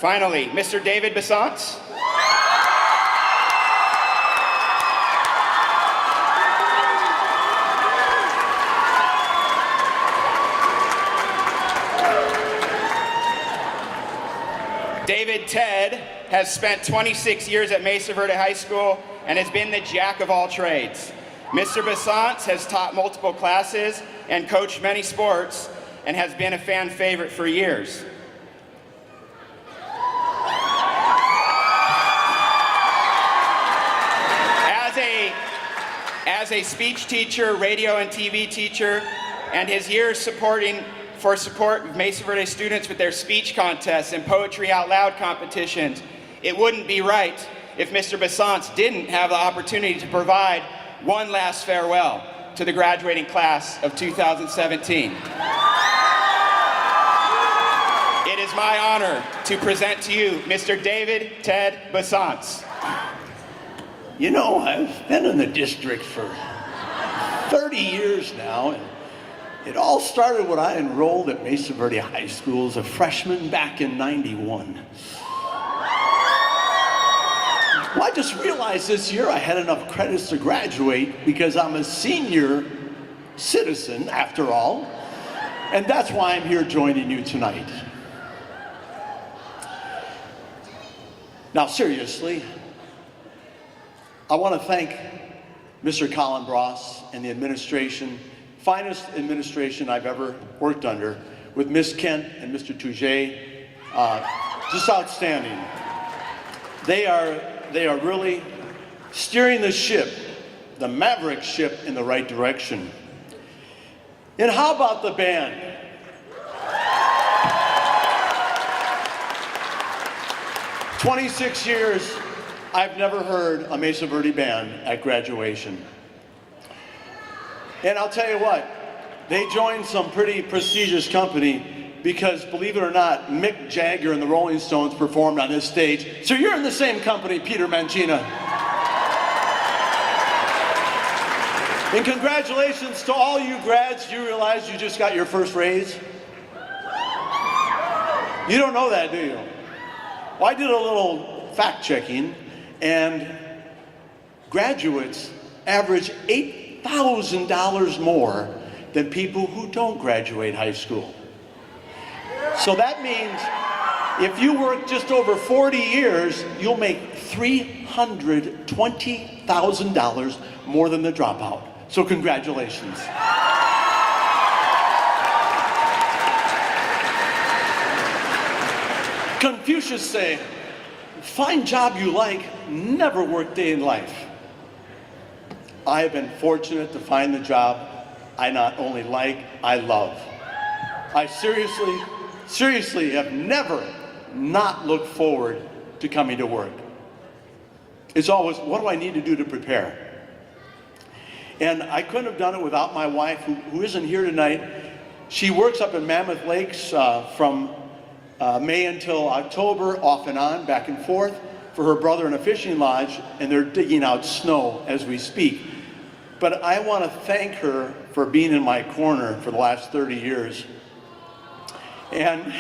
Finally, Mr. David Biesanz. David Ted has spent 26 years at Mesa Verde High School and has been the jack of all trades. Mr. Biesanz has taught multiple classes and coached many sports and has been a fan favorite for years. As a speech teacher, radio and TV teacher, and his years for support of Mesa Verde students with their speech contests and poetry out loud competitions, it wouldn't be right if Mr. Biesanz didn't have the opportunity to provide one last farewell to the graduating class of 2017. It is my honor to present to you Mr. David Ted Biesanz. You know, I've been in the district for 30 years now, and it all started when I enrolled at Mesa Verde High School as a freshman back in '91. Well, I just realized this year I had enough credits to graduate because I'm a senior citizen, after all, and that's why I'm here joining you tonight. Now, seriously, I want to thank Mr. Colin Bross and the administration, finest administration I've ever worked under, with Ms. Kent and Mr. Touget, just outstanding. They are really steering the ship, the Maverick ship, in the right direction. And how about the band? "26 years, I've never heard a Mesa Verde band at graduation. And I'll tell you what, they joined some pretty prestigious company because, believe it or not, Mick Jagger and the Rolling Stones performed on this stage. So you're in the same company, Peter Mancina. And congratulations to all you grads. You realize you just got your first raise? You don't know that, do you? Well, I did a little fact checking, and graduates average $8,000 more than people who don't graduate high school. So that means if you work just over 40 years, you'll make $320,000 more than the dropout. So congratulations. Confucius say, find job you like, never work day in life. I have been fortunate to find the job I not only like, I love. I seriously have never not looked forward to coming to work. It's always, what do I need to do to prepare? And I couldn't have done it without my wife, who isn't here tonight. She works up in Mammoth Lakes from May until October, off and on, back and forth, for her brother in a fishing lodge, and they're digging out snow as we speak. But I want to thank her for being in my corner for the last 30 years. And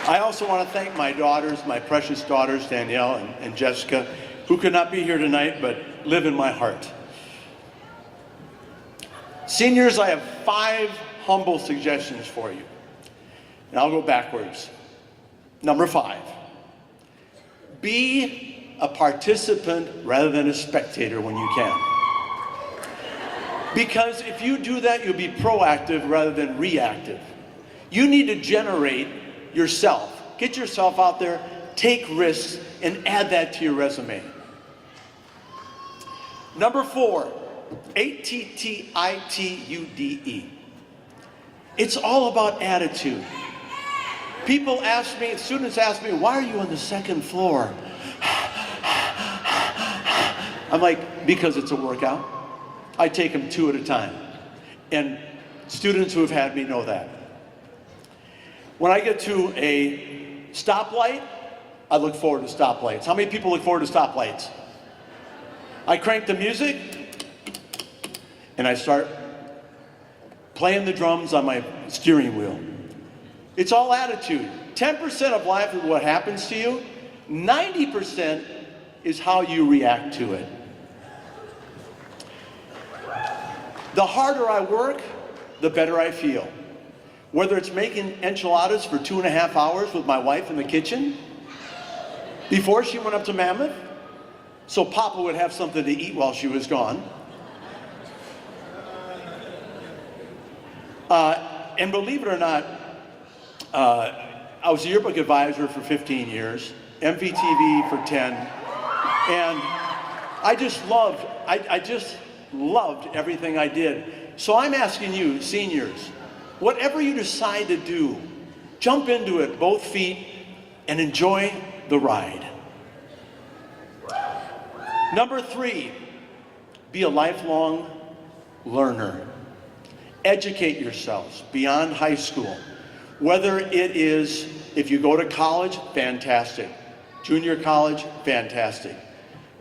I also want to thank my daughters, my precious daughters, Danielle and Jessica, who could not be here tonight but live in my heart. Seniors, I have 5 humble suggestions for you. And I'll go backwards. Number 5, be a participant rather than a spectator when you can. Because if you do that, you'll be proactive rather than reactive. You need to generate yourself. Get yourself out there, take risks, and add that to your resume. Number 4, attitude. It's all about attitude. People ask me, students ask me, why are you on the 2nd floor? I'm like, because it's a workout. I take them 2 at a time. And students who have had me know that. When I get to a stoplight, I look forward to stoplights. How many people look forward to stoplights? I crank the music, and I start playing the drums on my steering wheel. It's all attitude. 10% of life is what happens to you. 90% is how you react to it. The harder I work, the better I feel. Whether it's making enchiladas for 2.5 hours with my wife in the kitchen before she went up to Mammoth, so Papa would have something to eat while she was gone. And believe it or not, I was a yearbook advisor for 15 years, MVTV for 10, and I just loved everything I did. So I'm asking you, seniors, whatever you decide to do, jump into it, both feet, and enjoy the ride. Number 3, be a lifelong learner. Educate yourselves beyond high school. Whether it is, if you go to college, fantastic. Junior college, fantastic.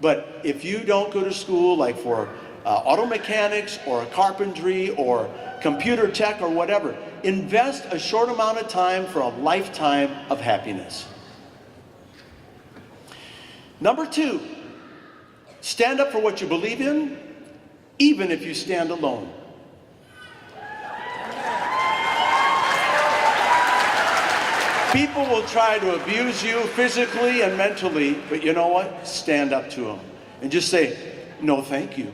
But if you don't go to school, like for auto mechanics or carpentry or computer tech or whatever, invest a short amount of time for a lifetime of happiness. Number 2, stand up for what you believe in, even if you stand alone. People will try to abuse you physically and mentally, but you know what? Stand up to them and just say, no, thank you.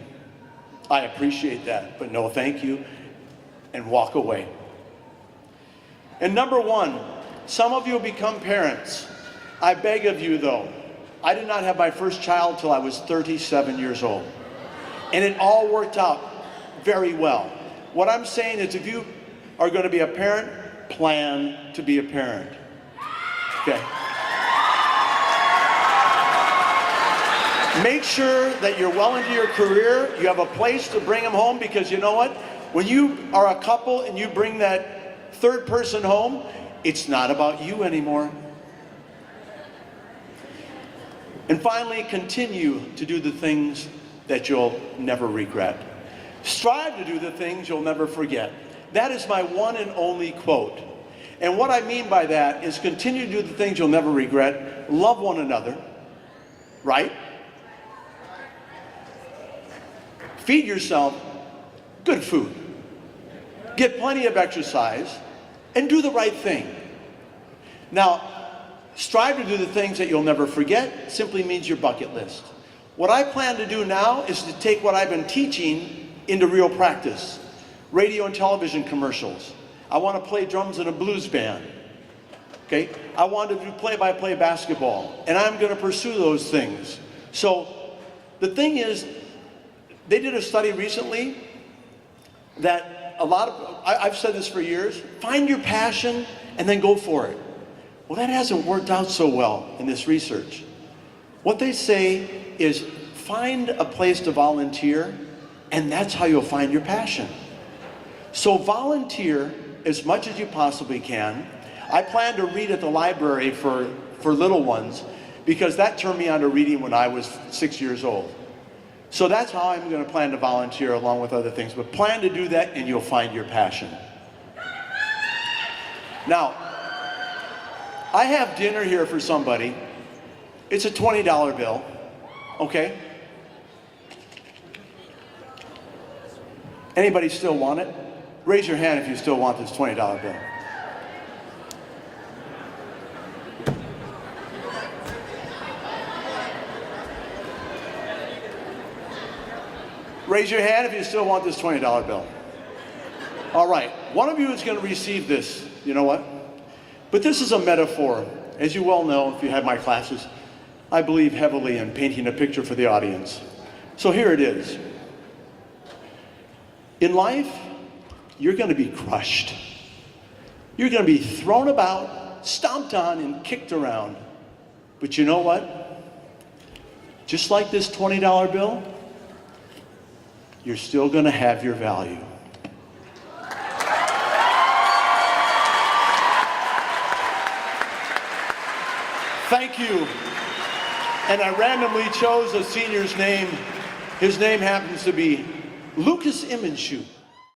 I appreciate that, but no, thank you, and walk away. And number 1, some of you will become parents. I beg of you, though, I did not have my first child till I was 37 years old. And it all worked out very well. What I'm saying is, if you are going to be a parent, plan to be a parent. Okay. Make sure that you're well into your career. You have a place to bring them home, because you know what? When you are a couple and you bring that third person home, it's not about you anymore. And finally, continue to do the things that you'll never regret. Strive to do the things you'll never forget. That is my one and only quote. And what I mean by that is continue to do the things you'll never regret. Love one another, right? Feed yourself good food. Get plenty of exercise and do the right thing. Now, strive to do the things that you'll never forget simply means your bucket list. What I plan to do now is to take what I've been teaching into real practice. Radio and television commercials. I want to play drums in a blues band. Okay? I want to do play-by-play basketball, and I'm going to pursue those things. So the thing is, they did a study recently that I've said this for years, find your passion and then go for it. Well, that hasn't worked out so well in this research. What they say is find a place to volunteer, and that's how you'll find your passion. So volunteer as much as you possibly can. I plan to read at the library for little ones, because that turned me on to reading when I was 6 years old. So that's how I'm going to plan to volunteer along with other things. But plan to do that and you'll find your passion. Now, I have dinner here for somebody. It's a $20 bill, okay? Anybody still want it? Raise your hand if you still want this $20 bill. Raise your hand if you still want this $20 bill. All right, one of you is going to receive this. You know what? But this is a metaphor. As you well know, if you have my classes, I believe heavily in painting a picture for the audience. So here it is. In life, you're going to be crushed. You're going to be thrown about, stomped on, and kicked around. But you know what? Just like this $20 bill, you're still going to have your value. Thank you. And I randomly chose a senior's name. His name happens to be Lucas Imenshoot.